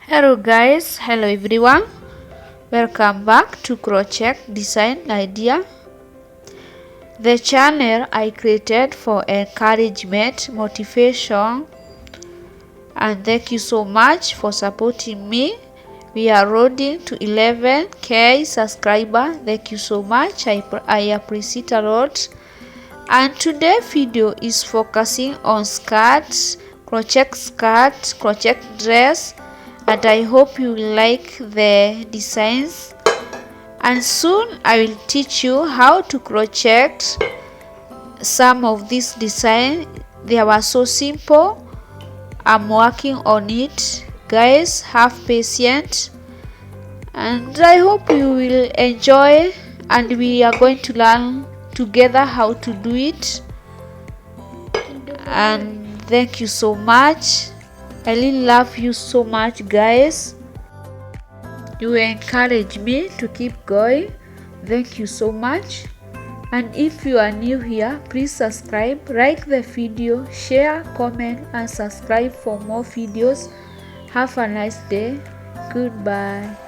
Hello guys, hello everyone, welcome back to Crochet Design Idea, the channel I created for encouragement, motivation, and thank you so much for supporting me. We are roading to 11k subscribers. Thank you so much, I appreciate a lot. And today's video is focusing on skirts, crochet dress, and I hope you like the designs. And soon I will teach you how to crochet some of these designs. They were so simple. I'm working on it. Guys, have patience, and I hope you will enjoy, and we are going to learn together how to do it. And thank you so much. I really love you so much, guys. You encourage me to keep going. Thank you so much. And if you are new here, please subscribe, like the video, share, comment, and subscribe for more videos. Have a nice day. Goodbye.